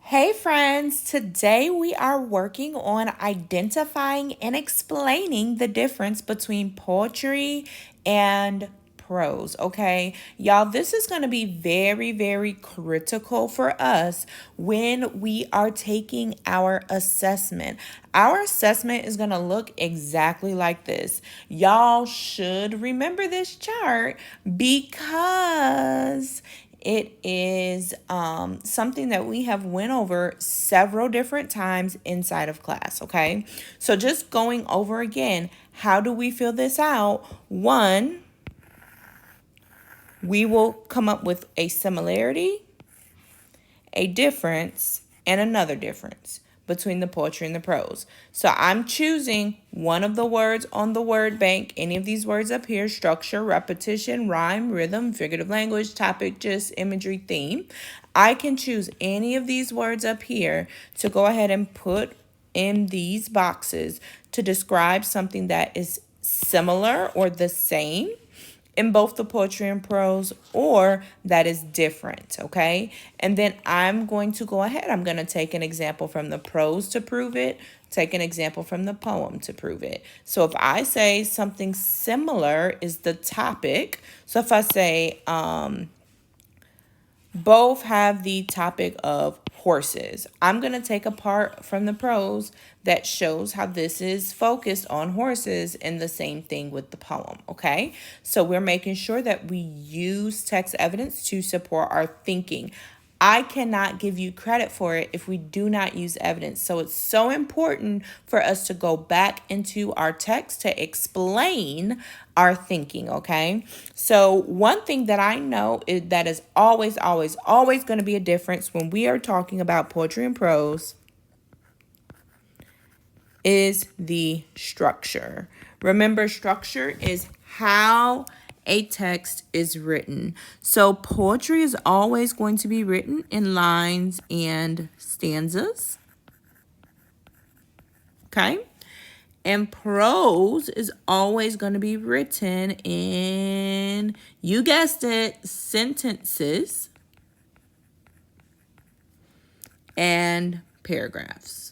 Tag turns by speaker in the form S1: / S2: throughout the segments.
S1: Hey friends, today we are working on identifying and explaining the difference between poetry and prose, okay? Y'all, this is going to be very, very critical for us when we are taking our assessment. Our assessment is going to look exactly like this. Y'all should remember this chart because it is something that we have went over several different times inside of class, okay? So just going over again, how do we fill this out? One, we will come up with a similarity, a difference, and another difference between the poetry and the prose. So I'm choosing one of the words on the word bank, any of these words up here: structure, repetition, rhyme, rhythm, figurative language, topic, gist, imagery, theme. I can choose any of these words up here to go ahead and put in these boxes to describe something that is similar or the same in both the poetry and prose, or that is different, okay? And then I'm going to go ahead. I'm going to take an example from the prose to prove it, take an example from the poem to prove it. So if I say something similar is the topic, so if I say, both have the topic of horses, I'm going to take a part from the prose that shows how this is focused on horses, and the same thing with the poem, okay? So we're making sure that we use text evidence to support our thinking. I cannot give you credit for it if we do not use evidence. So it's so important for us to go back into our text to explain our thinking, okay? So one thing that I know is that is always, always, always going to be a difference when we are talking about poetry and prose is the structure. Remember, structure is how a text is written. So poetry is always going to be written in lines and stanzas. Okay? And prose is always going to be written in, you guessed it, sentences and paragraphs.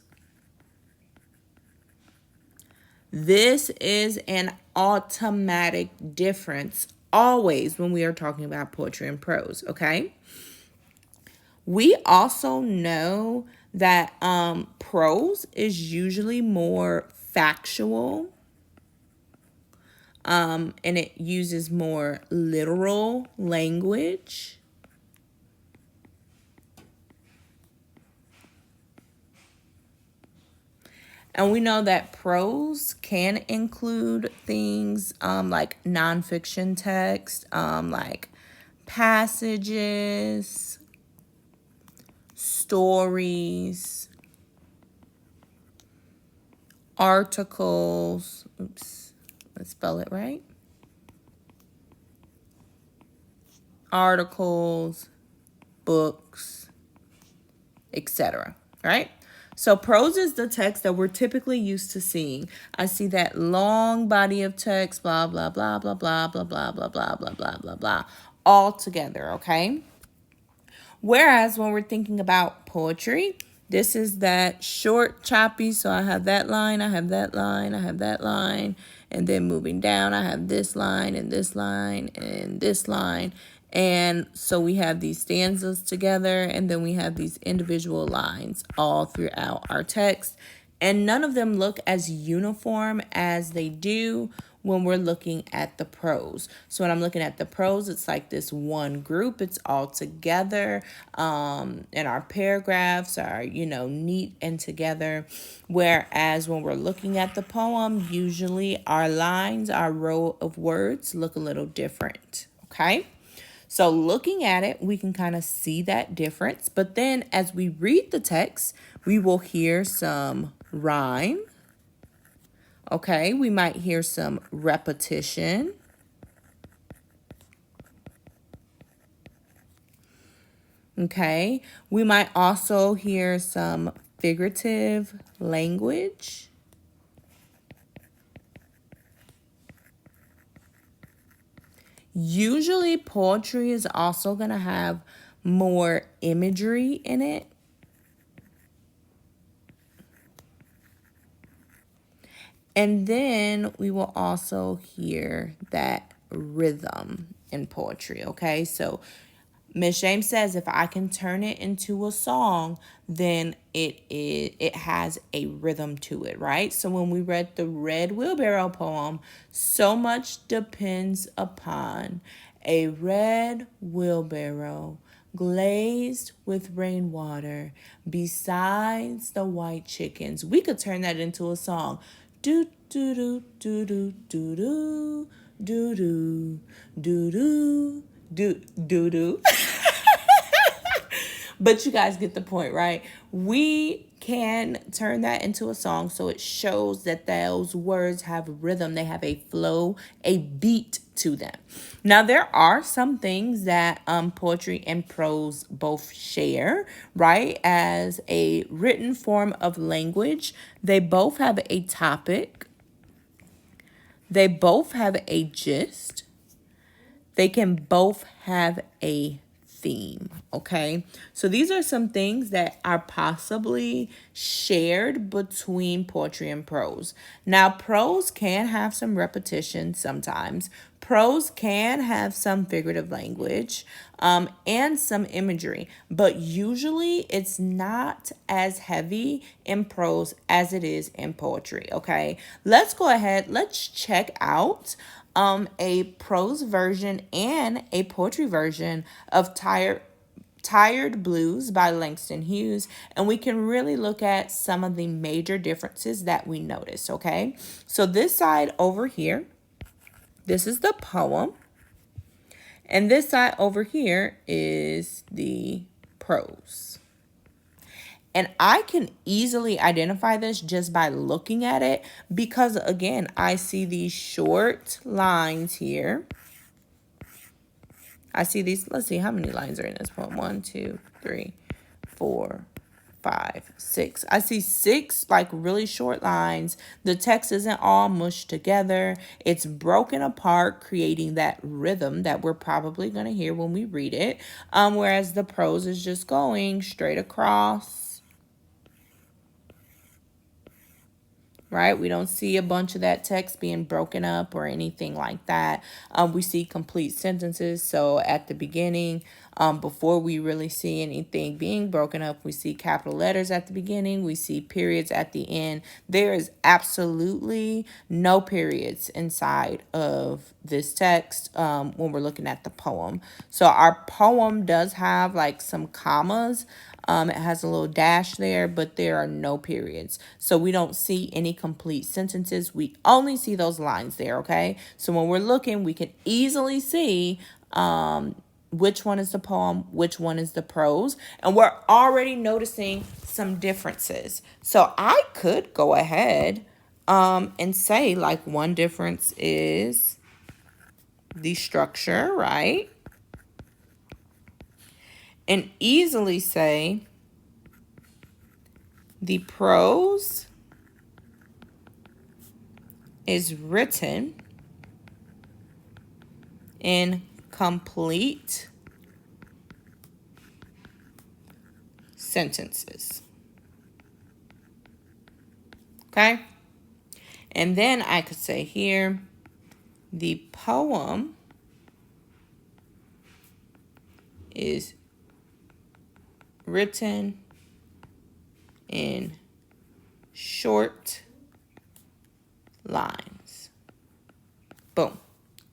S1: This is an automatic difference always when we are talking about poetry and prose, okay? We also know that prose is usually more factual, and it uses more literal language. And we know that prose can include things like nonfiction text, like passages, stories, articles. Oops, let's spell it right. Articles, books, etc. Right? So prose is the text that we're typically used to seeing. I see that long body of text, blah, blah, blah, blah, blah, blah, blah, blah, blah, blah, blah, blah, blah, all together, okay? Whereas when we're thinking about poetry, this is that short, choppy. So I have that line, I have that line, I have that line. And then moving down, I have this line and this line and this line. And so we have these stanzas together, and then we have these individual lines all throughout our text. And none of them look as uniform as they do when we're looking at the prose. So when I'm looking at the prose, it's like this one group, it's all together, and our paragraphs are, neat and together. Whereas when we're looking at the poem, usually our lines, our row of words look a little different, okay? So looking at it, we can kind of see that difference. But then as we read the text, we will hear some rhyme. Okay, we might hear some repetition. Okay, we might also hear some figurative language. Usually poetry is also going to have more imagery in it. And then we will also hear that rhythm in poetry, okay? So Miss James says if I can turn it into a song, then it has a rhythm to it, right? So when we read the Red Wheelbarrow poem, so much depends upon a red wheelbarrow glazed with rainwater besides the white chickens. We could turn that into a song. Do do do do do do do do do do do do do do. But you guys get the point, right? We can turn that into a song so it shows that those words have rhythm, they have a flow, a beat to them. Now, there are some things that poetry and prose both share, right? As a written form of language, they both have a topic, they both have a gist, they can both have a theme, okay? So these are some things that are possibly shared between poetry and prose. Now, prose can have some repetition sometimes. Prose can have some figurative language and some imagery, but usually it's not as heavy in prose as it is in poetry, okay? Let's go ahead, let's check out a prose version and a poetry version of Tired Blues by Langston Hughes, and we can really look at some of the major differences that we notice, okay? So this side over here, this is the poem, and this side over here is the prose. And I can easily identify this just by looking at it because, again, I see these short lines here. I see these. Let's see how many lines are in this poem. 1, 2, 3, 4, 5, 6. I see 6 like really short lines. The text isn't all mushed together. It's broken apart, creating that rhythm that we're probably going to hear when we read it. Whereas the prose is just going straight across. Right? We don't see a bunch of that text being broken up or anything like that. We see complete sentences. So at the beginning, before we really see anything being broken up, we see capital letters at the beginning. We see periods at the end. There is absolutely no periods inside of this text when we're looking at the poem. So our poem does have like some commas. It has a little dash there, but there are no periods. So we don't see any complete sentences. We only see those lines there, okay? So when we're looking, we can easily see which one is the poem, which one is the prose. And we're already noticing some differences. So I could go ahead and say like one difference is the structure, right? And easily say the prose is written in complete sentences. Okay? And then I could say here, the poem is written in short lines. Boom.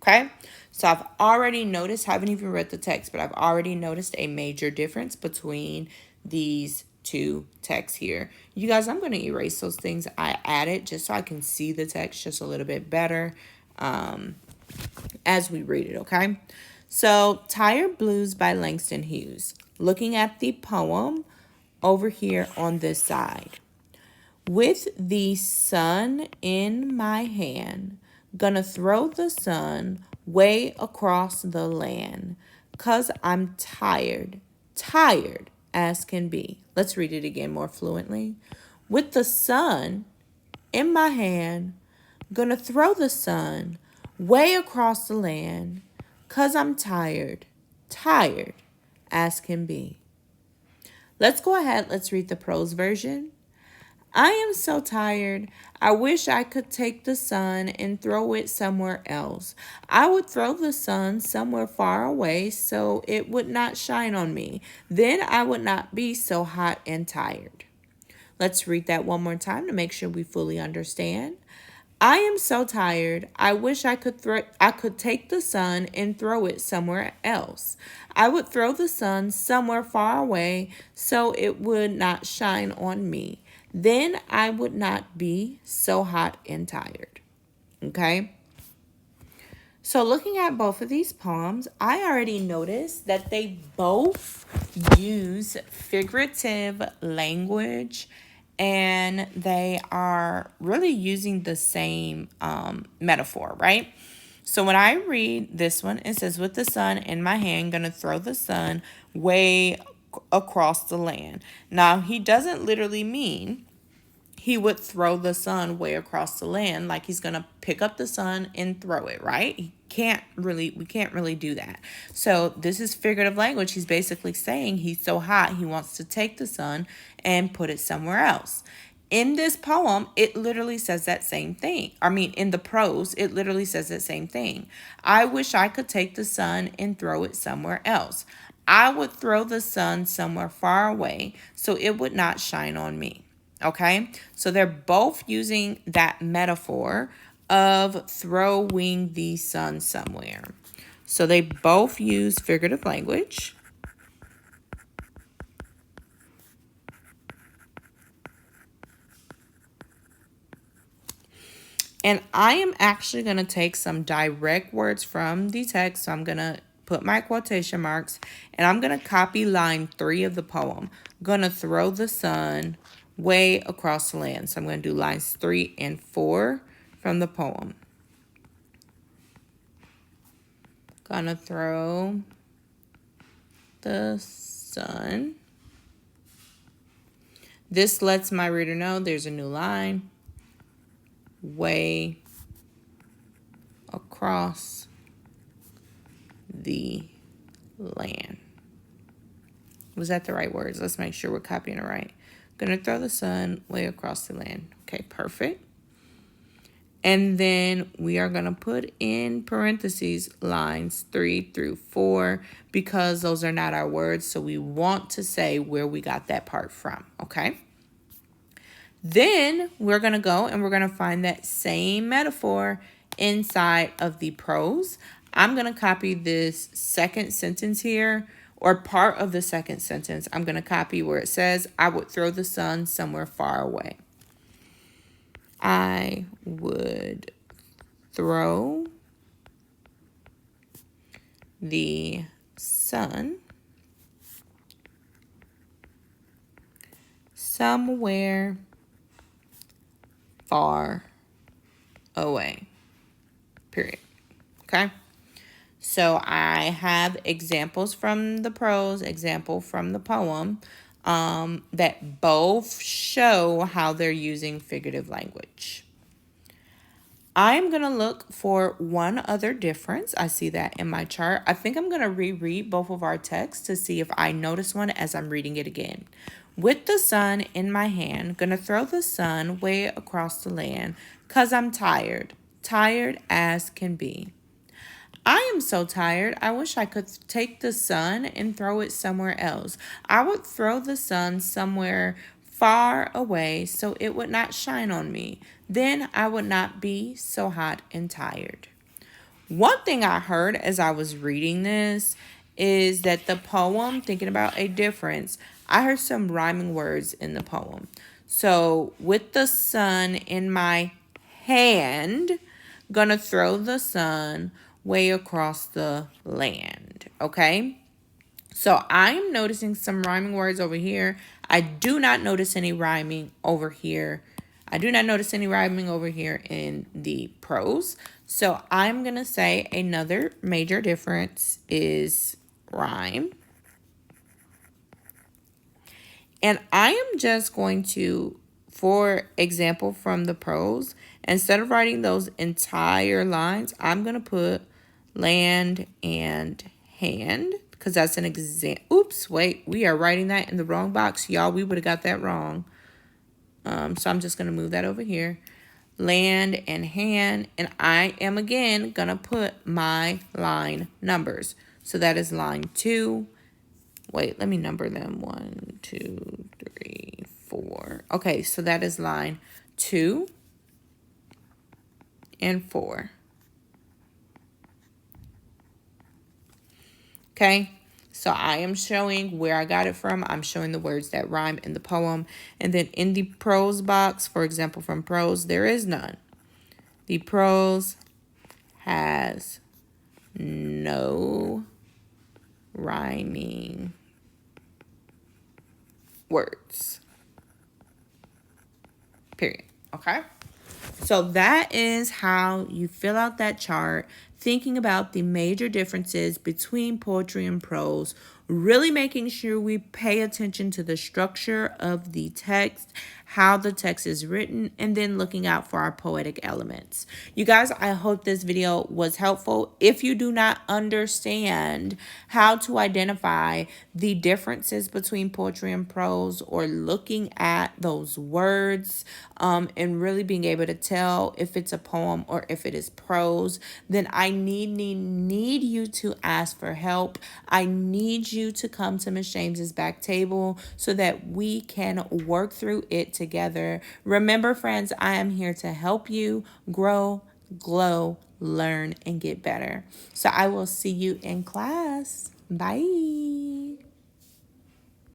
S1: Okay? So I've already noticed, haven't even read the text, but I've already noticed a major difference between these two texts here. You guys, I'm going to erase those things I added just so I can see the text just a little bit better as we read it, okay? So, Tired Blues by Langston Hughes. Looking at the poem over here on this side. With the sun in my hand, gonna throw the sun way across the land, 'cause I'm tired, tired as can be. Let's read it again more fluently. With the sun in my hand, gonna throw the sun way across the land, 'cause I'm tired, tired as can be. Let's go ahead, let's read the prose version. I am so tired. I wish I could take the sun and throw it somewhere else. I would throw the sun somewhere far away so it would not shine on me. Then I would not be so hot and tired. Let's read that one more time to make sure we fully understand. I am so tired. I wish I could take the sun and throw it somewhere else. I would throw the sun somewhere far away so it would not shine on me. Then I would not be so hot and tired. Okay? So looking at both of these poems, I already noticed that they both use figurative language and they are really using the same metaphor, right? So when I read this one, it says, with the sun in my hand, gonna throw the sun way across the land. Now, he doesn't literally mean he would throw the sun way across the land, like he's gonna pick up the sun and throw it, right? We can't really do that. So this is figurative language. He's basically saying he's so hot he wants to take the sun and put it somewhere else. In this poem, it literally says that same thing. In the prose, it literally says that same thing. I wish I could take the sun and throw it somewhere else. I would throw the sun somewhere far away so it would not shine on me. Okay, so they're both using that metaphor of throwing the sun somewhere. So they both use figurative language. And I am actually going to take some direct words from the text. So I'm going to put my quotation marks and I'm going to copy line 3 of the poem. I'm going to throw the sun way across the land. So I'm going to do lines 3 and 4 from the poem. Gonna throw the sun. This lets my reader know there's a new line. Way across the land. Was that the right words? Let's make sure we're copying it right. Gonna throw the sun way across the land. Okay, perfect. And then we are going to put in parentheses lines 3 through 4 because those are not our words. So we want to say where we got that part from. Okay. Then we're going to go and we're going to find that same metaphor inside of the prose. I'm going to copy this second sentence here, or part of the second sentence. I'm going to copy where it says, I would throw the sun somewhere far away. I would throw the sun somewhere far away. Period. Okay? So I have examples from the prose, example from the poem, that both show how they're using figurative language. I'm going to look for one other difference. I see that in my chart. I think I'm going to reread both of our texts to see if I notice one as I'm reading it again. With the sun in my hand, going to throw the sun way across the land, 'cause I'm tired as can be. I am so tired. I wish I could take the sun and throw it somewhere else. I would throw the sun somewhere far away so it would not shine on me. Then I would not be so hot and tired. One thing I heard as I was reading this is that the poem, thinking about a difference, I heard some rhyming words in the poem. So with the sun in my hand, gonna throw the sun way across the land. Okay, so I'm noticing some rhyming words over here. I do not notice any rhyming over here. I do not notice any rhyming over here in the prose. So I'm gonna say another major difference is rhyme. And I am just going to, for example, from the prose, instead of writing those entire lines, I'm going to put land and hand because that's an example. Oops, wait, we are writing that in the wrong box. Y'all, we would have got that wrong. So I'm just going to move that over here. Land and hand. And I am, again, going to put my line numbers. So that is line 2. Wait, let me number them. 1, 2, 3, 4. Okay, so that is line 2 and 4. Okay, so I am showing where I got it from. I'm showing the words that rhyme in the poem. And then in the prose box, for example, from prose, there is none. The prose has no rhyming words. Period. Okay? So that is how you fill out that chart, thinking about the major differences between poetry and prose, really making sure we pay attention to the structure of the text, how the text is written, and then looking out for our poetic elements. You guys, I hope this video was helpful. If you do not understand how to identify the differences between poetry and prose, or looking at those words and really being able to tell if it's a poem or if it is prose, then I need you to ask for help. I need you to come to Miss James's back table so that we can work through it together. Remember, friends, I am here to help you grow, glow, learn, and get better. So I will see you in class. Bye.